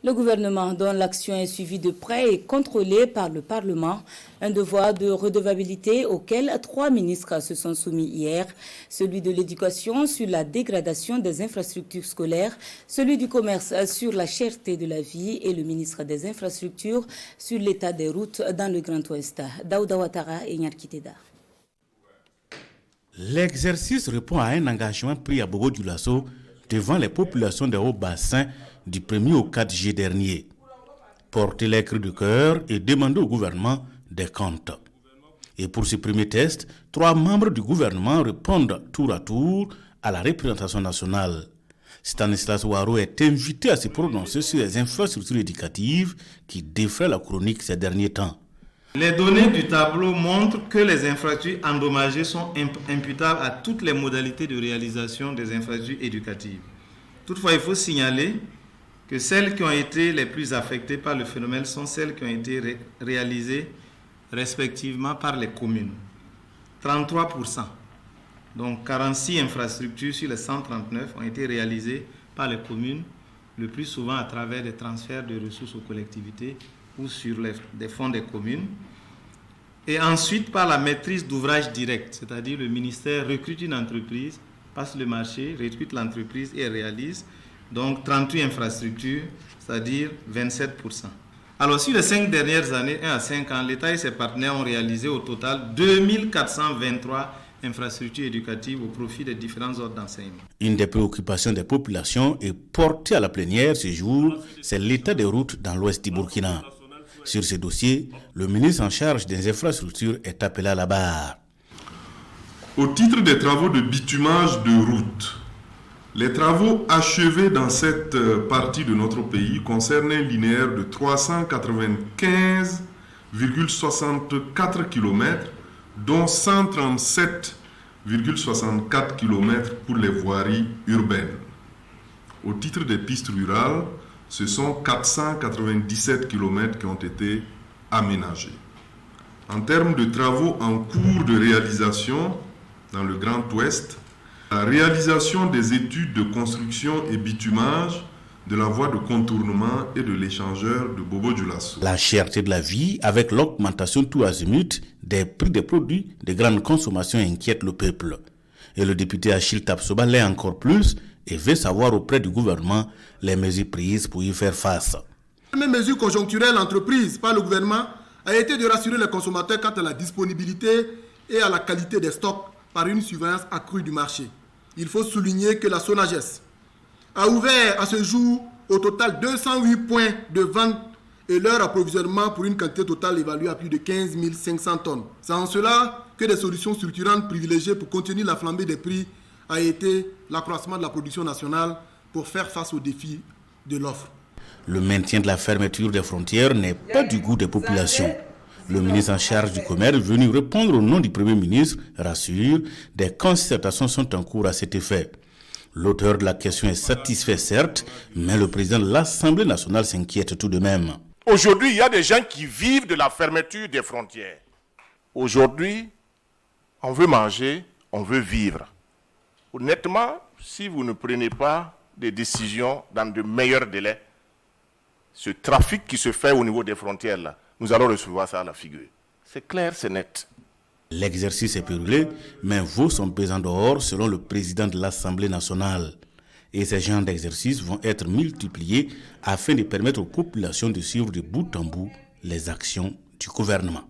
Le gouvernement, dont l'action est suivie de près et contrôlée par le Parlement, un devoir de redevabilité auquel 3 ministres se sont soumis hier, celui de l'éducation sur la dégradation des infrastructures scolaires, celui du commerce sur la cherté de la vie et le ministre des infrastructures sur l'état des routes dans le Grand Ouest. Daouda Ouattara et Nyarkiteda. L'exercice répond à un engagement pris à Bobo-Dioulasso devant les populations des hauts-bassins du 1er au 4 juillet dernier. Porter les cris de cœur et demander au gouvernement des comptes. Et pour ce premier test, 3 membres du gouvernement répondent tour à tour à la représentation nationale. Stanislas Ouaro est invité à se prononcer sur les infrastructures éducatives qui défraient la chronique ces derniers temps. Les données du tableau montrent que les infrastructures endommagées sont imputables à toutes les modalités de réalisation des infrastructures éducatives. Toutefois, il faut signaler que celles qui ont été les plus affectées par le phénomène sont celles qui ont été réalisées respectivement par les communes. 33%, donc 46 infrastructures sur les 139 ont été réalisées par les communes, le plus souvent à travers des transferts de ressources aux collectivités ou sur des fonds des communes. Et ensuite par la maîtrise d'ouvrage direct, c'est-à-dire le ministère recrute une entreprise, passe le marché, recrute l'entreprise et réalise. Donc 38 infrastructures, c'est-à-dire 27%. Alors sur les 5 dernières années, 1 à 5 ans, l'État et ses partenaires ont réalisé au total 2423 infrastructures éducatives au profit des différents ordres d'enseignement. Une des préoccupations des populations est portée à la plénière ce jour, c'est l'état des routes dans l'ouest du Burkina. Sur ce dossier, le ministre en charge des infrastructures est appelé à la barre. Au titre des travaux de bitumage de routes, les travaux achevés dans cette partie de notre pays concernent un linéaire de 395,64 km, dont 137,64 km pour les voiries urbaines. Au titre des pistes rurales, ce sont 497 km qui ont été aménagés. En termes de travaux en cours de réalisation dans le Grand Ouest, la réalisation des études de construction et bitumage de la voie de contournement et de l'échangeur de Bobo-Dioulasso. La cherté de la vie avec l'augmentation tout azimut des prix des produits de grande consommation inquiète le peuple. Et le député Achille Tapsoba l'est encore plus et veut savoir auprès du gouvernement les mesures prises pour y faire face. La première mesure conjoncturelle entreprise par le gouvernement a été de rassurer les consommateurs quant à la disponibilité et à la qualité des stocks par une surveillance accrue du marché. Il faut souligner que la SONAGES a ouvert à ce jour au total 208 points de vente et leur approvisionnement pour une quantité totale évaluée à plus de 15 500 tonnes. C'est en cela que des solutions structurantes privilégiées pour contenir la flambée des prix a été l'accroissement de la production nationale pour faire face aux défis de l'offre. Le maintien de la fermeture des frontières n'est pas du goût des populations. Le ministre en charge du commerce, venu répondre au nom du Premier ministre, rassure, des concertations sont en cours à cet effet. L'auteur de la question est satisfait certes, mais le président de l'Assemblée nationale s'inquiète tout de même. Aujourd'hui, il y a des gens qui vivent de la fermeture des frontières. Aujourd'hui, on veut manger, on veut vivre. Honnêtement, si vous ne prenez pas des décisions dans de meilleurs délais, ce trafic qui se fait au niveau des frontières, là, nous allons recevoir ça à la figure. C'est clair, c'est net. L'exercice est périlleux, mais vaut son pesant dehors selon le président de l'Assemblée nationale. Et ces genres d'exercices vont être multipliés afin de permettre aux populations de suivre de bout en bout les actions du gouvernement.